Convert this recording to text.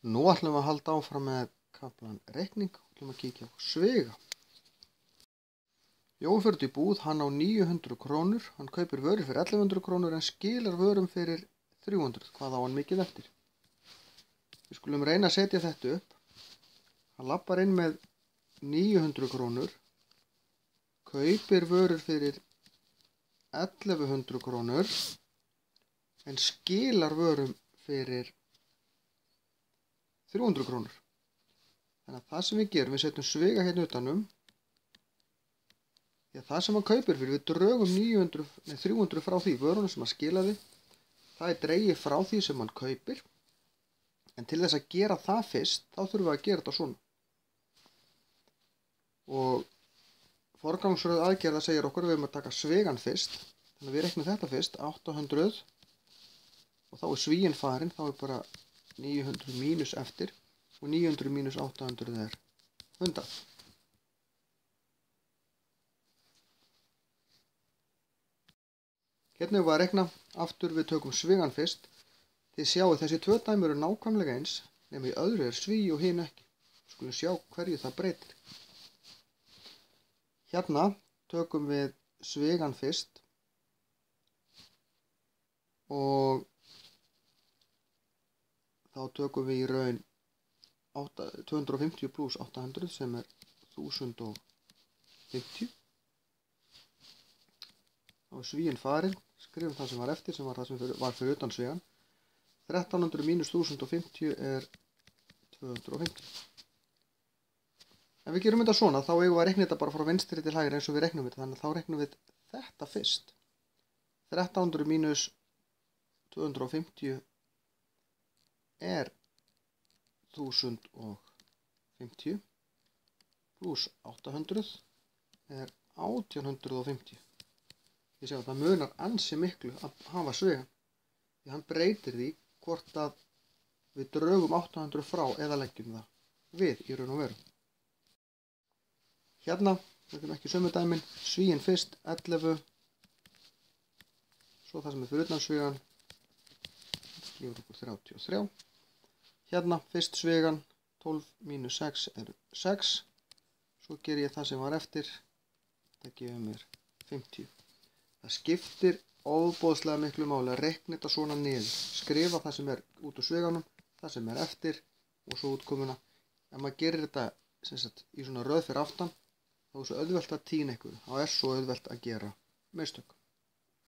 Nú ætlum við að halda áfram með kaflan reikning og ætlum að kíkja á sviga. Jói fer út í búð, hann á 900 krónur, hann kaupir vörur fyrir 1100 krónur en skilar vörum fyrir 300. Hvað á hann mikið eftir? Við skulum reyna að setja þetta upp. Hann lappar inn með 900 krónur, kaupir vörur fyrir 1100 krónur en skilar vörum fyrir 300 krónur. Þannig að það sem við gerum, við setjum sviga hérna utanum. Því að það sem hann kaupir fyrir, við drögum 300 frá því vörunum sem hann skilaði. Það er dregið frá því sem hann kaupir. En til þess að gera það fyrst, þá þurfum við að gera þetta svona. Og forgangsröð aðgerða segir okkur við erum að taka svigan fyrst. Þannig að við reiknum þetta fyrst, 800. Og þá er svíinn farinn, þá er bara 900 mínus eftir. Og 900 mínus 800 er 100. Hérna erum við að reikna aftur, við tökum svigan fyrst. Þið sjáu þessi tvö dæmi eru nákvæmlega eins, nema í öðru er sví og hinn ekki. Skulum sjá hverju það breytir. Hérna tökum við svigan fyrst og þá tökum við í raun 250 pluss 800 sem er 1050. Þá er svíinn farinn, skrifum það sem var eftir, sem var það sem var fyrir utan svigan. 1300 mínus 1050 er 250. Ef við gerum þetta svona, þá eigum við að reikna þetta bara frá vinstri til hægri eins og við reiknum þetta. Þannig að þá reiknum við þetta fyrst. 1300 mínus 250 er 1050 pluss 800 er 1850. Ég sé að það munar ansi miklu að hafa svigan. Því hann breytir því hvort að við drögum 800 frá eða leggjum það við í raun og veru. Hérna, við erum ekki sömu dæmin, svíinn fyrst, 11, svo það sem er fyrir utan svigan, gefur okkur 33. Hérna, fyrst svigan, 12 mínus 6 er 6, svo ger ég það sem var eftir, það gefur mér 50. Það skiptir óboðslega miklu máli að reikna þetta svona niður, skrifa það sem er út úr sviganum, það sem er eftir og svo útkomuna. Ef maður gerir þetta í svona röð fyrir aftan, þá er svo auðvelt að týna ykkur, þá er svo auðvelt að gera mistök.